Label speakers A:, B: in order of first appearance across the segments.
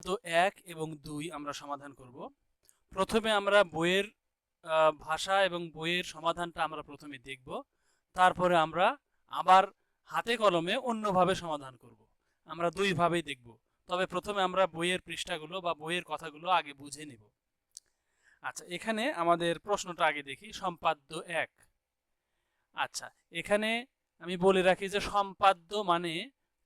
A: তো ১ এবং ২ আমরা সমাধান করব। প্রথমে আমরা বইয়ের ভাষা এবং বইয়ের সমাধানটা আমরা প্রথমে দেখব। তারপরে আমরা আবার হাতে কলমে অন্যভাবে সমাধান করব। আমরা ২ ভাবেই দেখব। তবে প্রথমে আমরা বইয়ের পৃষ্ঠাগুলো বা বইয়ের কথাগুলো আগে বুঝে নেব। আচ্ছা, এখানে আমাদের প্রশ্নটা আগে দেখি। সম্পাদ্য ১। আচ্ছা, এখানে আমি বলে রাখি যে সম্পাদ্য মানে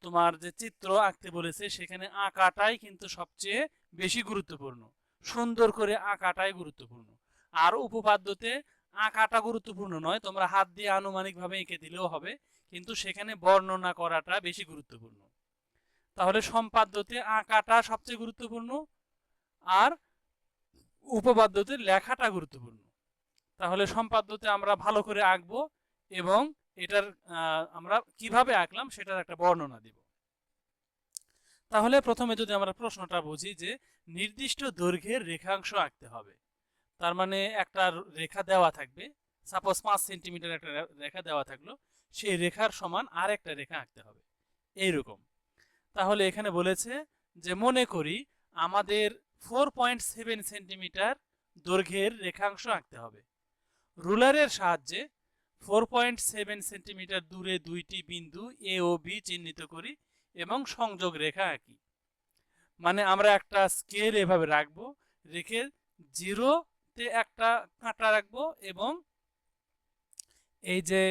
A: তোমার যে চিত্র আঁকতে বলেছে সেখানে আঁকাটাই কিন্তু সবচেয়ে বেশি গুরুত্বপূর্ণ। সুন্দর করে আঁকাটাই গুরুত্বপূর্ণ। আর উপপাদ্যতে আঁকাটা গুরুত্বপূর্ণ নয়, তোমরা হাত দিয়ে আনুমানিকভাবে এঁকে দিলেও হবে, কিন্তু সেখানে বর্ণনা করাটা বেশি গুরুত্বপূর্ণ। তাহলে সম্পাদ্যতে আঁকাটা সবচেয়ে গুরুত্বপূর্ণ আর উপপাদ্যতে লেখাটা গুরুত্বপূর্ণ। তাহলে সম্পাদ্যতে আমরা ভালো করে আঁকবো এবং এটার আমরা কিভাবে আঁকলাম সেটার একটা বর্ণনা দিব। তাহলে প্রথমে যদি আমরা প্রশ্নটা বুঝি যে নির্দিষ্ট দৈর্ঘ্যের রেখাংশ আঁকতে হবে, তার মানে একটা রেখা দেওয়া থাকবে, সাপোজ 5 সেন্টিমিটার একটা রেখা দেওয়া থাকলো, সেই রেখার সমান আর একটা রেখা আঁকতে হবে এইরকম। তাহলে এখানে বলেছে যে মনে করি আমাদের 4.7 সেন্টিমিটার দৈর্ঘ্যের রেখাংশ আঁকতে হবে। রুলারের সাহায্যে 4.7 সেন্টিমিটার দূরে দুইটি বিন্দু এ ও বি চিহ্নিত করি এবং সংযোগ রেখা আঁকি। মানে আমরা একটা স্কেল এভাবে রাখবো, রেখে জিরোতে একটা কাঁটা রাখবো এবং এই যে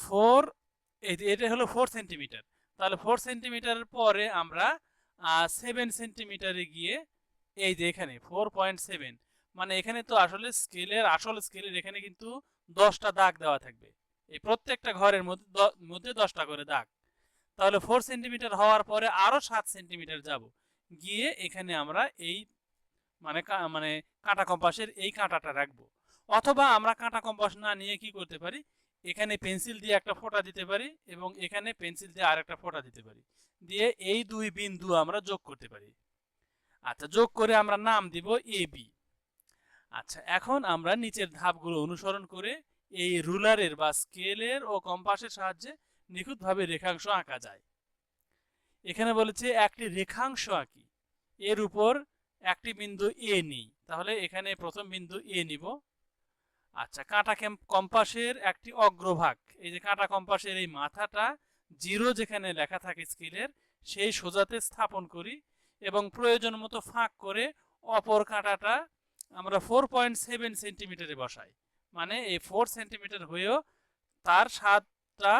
A: 4, এটা হলো 4 সেন্টিমিটার। তাহলে 4 সেন্টিমিটারের পরে আমরা 7 সেন্টিমিটারে গিয়ে এই যে এখানে 4.7, মানে এখানে তো আসলে আসল স্কেলের এখানে কিন্তু 10টা দাগ দেওয়া থাকবে, এই প্রত্যেকটা ঘরের মধ্যে 10টা করে দাগ। তাহলে 4 সেন্টিমিটার হওয়ার পরে আরো 7 সেন্টিমিটার যাব, গিয়ে এখানে আমরা এই মানে মানে কাঁটা কম্পাসের এই কাঁটাটা রাখবো। অথবা আমরা কাঁটা কম্পাস না নিয়ে কি করতে পারি, এখানে পেন্সিল দিয়ে একটা ফোঁটা দিতে পারি এবং এখানে পেন্সিল দিয়ে আরেকটা ফোঁটা দিতে পারি, দিয়ে এই দুই বিন্দু আমরা যোগ করতে পারি। আচ্ছা, যোগ করে আমরা নাম দিব এ বি। আচ্ছা, এখন আমরা নিচের ধাপগুলো অনুসরণ করে এই রুলারের বা স্কেলের ও কম্পাসের সাহায্যে নিখুঁতভাবে রেখাংশ আঁকা যায়। এখানে বলেছে একটি রেখাংশ আঁকি, এর উপর একটি বিন্দু এ নিই। তাহলে এখানে প্রথম বিন্দু এ নিব। আচ্ছা, কাঁটা কম্পাসের একটি অগ্রভাগ, এই যে কাঁটা কম্পাসের এই মাথাটা জিরো যেখানে লেখা থাকে স্কেলের সেই সোজাতে স্থাপন করি এবং প্রয়োজন মতো ফাঁক করে অপর কাঁটাটা আমরা 4.7 সেন্টিমিটারে বসাই। মানে এই 4 সেন্টিমিটার হয়েও তার 7টা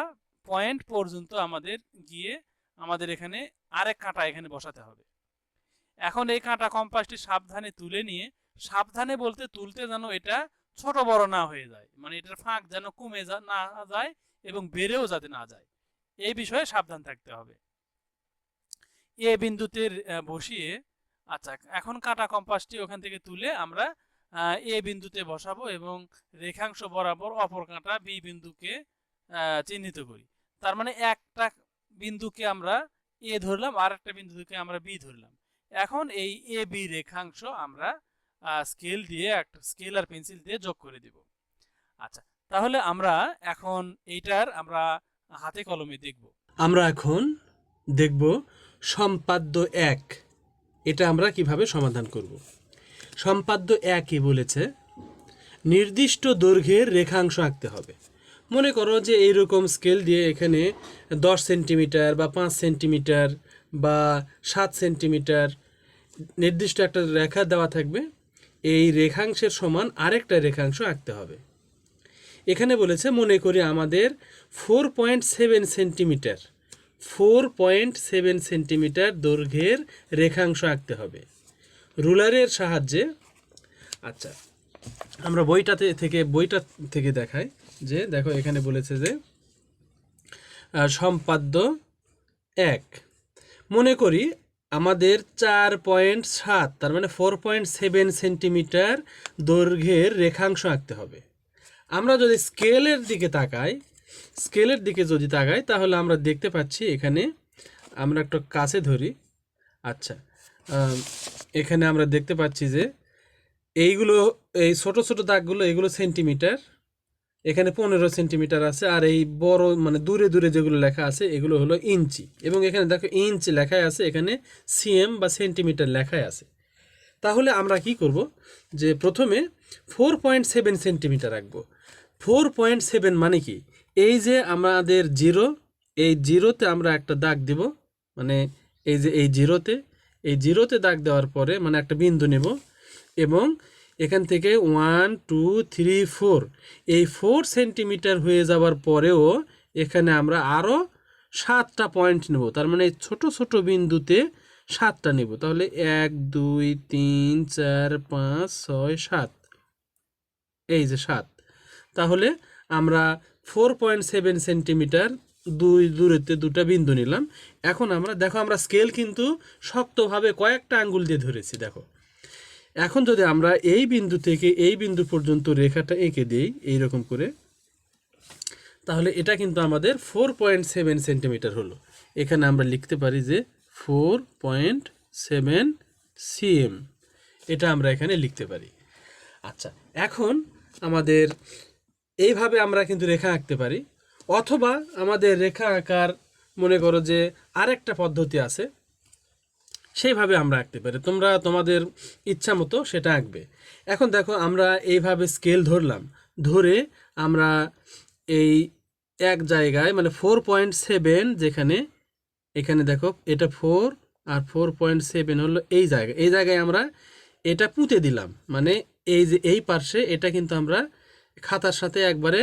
A: পয়েন্ট পর্যন্ত আমাদের গিয়ে আমাদের এখানে আরেক কাঁটা এখানে বসাতে হবে। এখন এই কাঁটা কম্পাসটি সাবধানে তুলে নিয়ে, সাবধানে বলতে তুলতে যেন এটা ছোট বড় না হয়ে যায়, মানে এটার ফাঁক যেন কমে না যায় এবং বেড়েও যাতে না যায়, এই বিষয়ে সাবধান থাকতে হবে। এ বিন্দুতে বসিয়ে, আচ্ছা এখন কাঁটা কম্পাসটি ওখান থেকে তুলে আমরা এ বিন্দুতে বসাবো এবং রেখাংশ বরাবর অপর কাঁটা বি বিন্দুকে চিহ্নিত করি। তার মানে একটা বিন্দুকে আমরা এ ধরলাম আর একটা বিন্দুকে আমরা বি ধরলাম। এখন এই এ বি রেখাংশ আমরা স্কেল আর পেন্সিল দিয়ে যোগ করে দিব। আচ্ছা, তাহলে আমরা এখন এইটার আমরা হাতে কলমে দেখব।
B: আমরা এখন দেখব সম্পাদ্য ১, এটা আমরা কিভাবে সমাধান করব। সম্পাদ্য ১-ই বলেছে নির্দিষ্ট দৈর্ঘ্যের রেখাংশ আঁকতে হবে। মনে করো যে এইরকম স্কেল দিয়ে এখানে 10 সেন্টিমিটার বা 5 সেন্টিমিটার বা 7 সেন্টিমিটার নির্দিষ্ট একটা রেখা দেওয়া থাকবে, এই রেখাংশের সমান আরেকটা রেখাংশ আঁকতে হবে। এখানে বলেছে মনে করি আমাদের 4.7 সেন্টিমিটার 4.7 সেন্টিমিটার দৈর্ঘ্যের রেখাংশ আঁকতে হবে রুলারের সাহায্যে। আচ্ছা, আমরা বইটা থেকে দেখাই যে দেখো এখানে বলেছে যে সম্পাদ্য ১, মনে করি আমাদের 4.7 তার মানে 4.7 সেন্টিমিটার দৈর্ঘ্যের রেখাংশ আঁকতে হবে। আমরা যদি স্কেলের দিকে যদি তাকাই তাহলে আমরা দেখতে পাচ্ছি এখানে, আমরা একটু কাছে ধরি। আচ্ছা, এখানে আমরা দেখতে পাচ্ছি যে এই ছোট ছোট দাগগুলো এগুলো সেন্টিমিটার, এখানে 15 সেন্টিমিটার আছে, আর এই বড় মানে দূরে দূরে যেগুলো লেখা আছে এগুলো হলো ইঞ্চি, এবং এখানে দেখো ইঞ্চ লেখাই আছে, এখানে সিএম বা সেন্টিমিটার লেখাই আছে। তাহলে আমরা কি করব, যে প্রথমে 4.7 সেন্টিমিটার রাখবো। 4.7 মানে কি, এই যে আমাদের জিরো, এই জিরোতে আমরা একটা দাগ দিব, মানে এই যে এই জিরোতে দাগ দেওয়ার পরে মানে একটা বিন্দু নেব, এবং এখান থেকে 1 2 3 4 এই 4 সেন্টিমিটার হয়ে যাওয়ার পরেও এখানে আমরা আরও 7টা পয়েন্ট নেব, তার মানে এই ছোট ছোট বিন্দুতে 7টা নেব। তাহলে 1 2 3 4 5 6 7, এই যে 7। তাহলে আমরা 4.7 সেন্টিমিটার দূরেতে দুটা বিন্দু নিলাম। এখন আমরা দেখো, আমরা স্কেল কিন্তু শক্তভাবে কয়েকটা আঙ্গুল দিয়ে ধরেছি, দেখো। এখন যদি আমরা এই বিন্দু থেকে এই বিন্দু পর্যন্ত রেখাটা এঁকে দিই এইরকম করে, তাহলে এটা কিন্তু আমাদের 4.7 সেন্টিমিটার হলো। এখানে আমরা লিখতে পারি যে 4.7 সিএম, এটা আমরা এখানে লিখতে পারি। আচ্ছা, এখন আমাদের এইভাবে আমরা কিন্তু রেখা আঁকতে পারি, অথবা আমাদের রেখা আঁকার মনে করো যে আরেকটা পদ্ধতি আছে, সেইভাবে আমরা আঁকতে পারি। তোমরা তোমাদের ইচ্ছা মতো সেটা আঁকবে। এখন দেখো, আমরা এইভাবে স্কেল ধরলাম, ধরে আমরা এই এক জায়গায় মানে 4.7, যেখানে এখানে দেখো এটা 4 আর 4.7 হলো এই জায়গায় আমরা এটা পুঁতে দিলাম, মানে এই যে এই পার্শ্বে এটা কিন্তু আমরা খাতার সাথে একবারে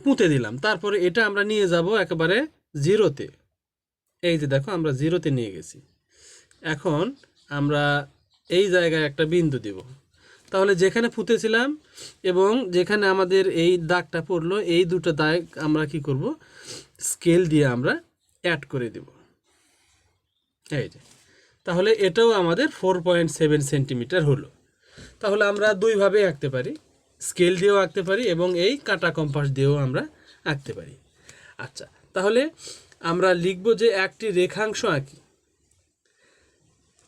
B: পুঁতে দিলাম। তারপরে এটা আমরা নিয়ে যাব একেবারে জিরোতে, এই যে দেখো আমরা জিরোতে নিয়ে গেছি। এখন আমরা এই জায়গায় একটা বিন্দু দেব, তাহলে যেখানে পুঁতেছিলাম এবং যেখানে আমাদের এই দাগটা পড়লো, এই দুটো দাগ আমরা কি করব, স্কেল দিয়ে আমরা অ্যাড করে দেব, এই যে। তাহলে এটাও আমাদের 4.7 সেন্টিমিটার হলো। তাহলে আমরা দুইভাবে আঁকতে পারি, স্কেল দিয়েও আঁকতে পারি এবং এই কাঁটা কম্পাস দিয়েও আমরা আঁকতে পারি। আচ্ছা, তাহলে আমরা লিখব যে একটি রেখাংশ আঁকি,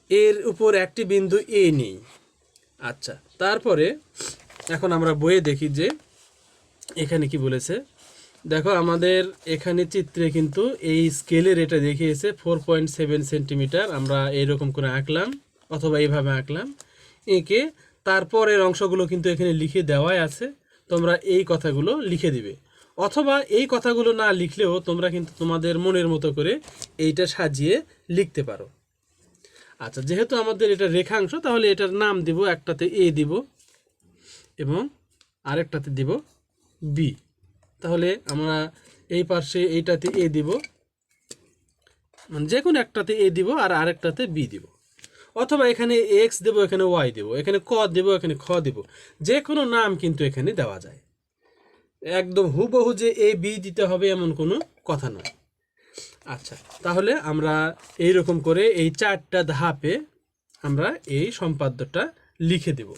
B: এর উপর একটি বিন্দু এ নেই। আচ্ছা, তারপরে এখন আমরা বইয়ে দেখি যে এখানে কি বলেছে। দেখো, আমাদের এখানে চিত্রে কিন্তু এই স্কেলের এটা দেখিয়েছে 4.7 সেন্টিমিটার। আমরা এইরকম করে আঁকলাম অথবা এইভাবে আঁকলাম, এঁকে তারপরের অংশগুলো কিন্তু এখানে লিখে দেওয়াই আছে, তোমরা এই কথাগুলো লিখে দিবে। অথবা এই কথাগুলো না লিখলেও তোমরা কিন্তু তোমাদের মনের মতো করে এইটা সাজিয়ে লিখতে পারো। আচ্ছা, যেহেতু আমাদের এটা রেখাংশ, তাহলে এটার নাম দিব, একটাতে এ দিব এবং আরেকটাতে দিব বি। তাহলে আমরা এই পাশে এইটাতে এ দিব, মানে যে কোনো একটাতে এ দিব আর আরেকটাতে বি দিব, অথবা এখানে এক্স দেব, এখানে ওয়াই দেব, এখানে ক দেব, এখানে খ দেব, যে কোনো নাম কিন্তু এখানে দেওয়া যায়। একদম হুবহু যে এ বি দিতে হবে এমন কোনো কথা নয়। আচ্ছা, তাহলে আমরা এইরকম করে এই 4টা ধাপে আমরা এই সম্পাদ্যটা লিখে দেব।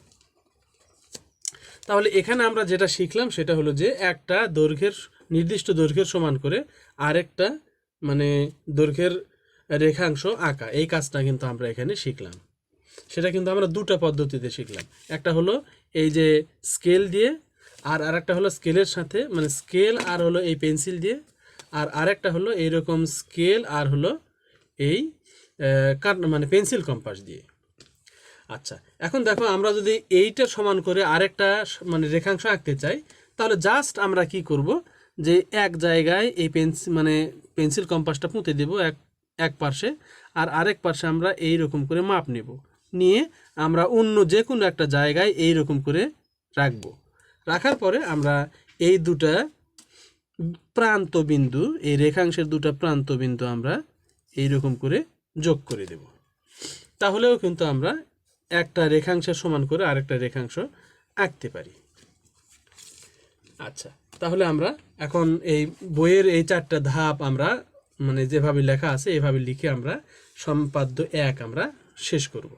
B: তাহলে এখানে আমরা যেটা শিখলাম সেটা হলো যে একটা দৈর্ঘ্যের নির্দিষ্ট দৈর্ঘ্যের সমান করে আরেকটা মানে দৈর্ঘ্যের রেখাংশ আঁকা, এই কাজটা কিন্তু আমরা এখানে শিখলাম। সেটা কিন্তু আমরা দুটো পদ্ধতিতে শিখলাম, একটা হলো এই যে স্কেল দিয়ে, আর আরেকটা হলো স্কেলের সাথে মানে স্কেল আর হলো এই পেন্সিল দিয়ে, আর আরেকটা হলো এইরকম স্কেল আর হলো এই মানে পেন্সিল কম্পাস দিয়ে। আচ্ছা, এখন দেখো, আমরা যদি এইটা সমান করে আরেকটা মানে রেখাংশ আঁকতে চাই, তাহলে জাস্ট আমরা কি করব, যে এক জায়গায় এই পেন্সিল কম্পাসটা পুঁতে দেব এক পাশে, আর আরেক পাশে আমরা এই রকম করে মাপ নেব, নিয়ে আমরা অন্য যে কোনো একটা জায়গায় এই রকম করে রাখব। রাখার পরে আমরা এই দুটা প্রান্ত বিন্দু, এই রেখাংশের দুটা প্রান্ত বিন্দু আমরা এই রকম করে যোগ করে দেব। তাহলেও কিন্তু আমরা একটা রেখাংশের সমান করে আরেকটা রেখাংশ আঁকতে পারি। আচ্ছা, তাহলে আমরা এখন এই বইয়ের এই 4টা ধাপ আমরা মানে যেভাবে লেখা আছে এভাবে লিখে আমরা সম্পাদ্য 1 আমরা শেষ করব।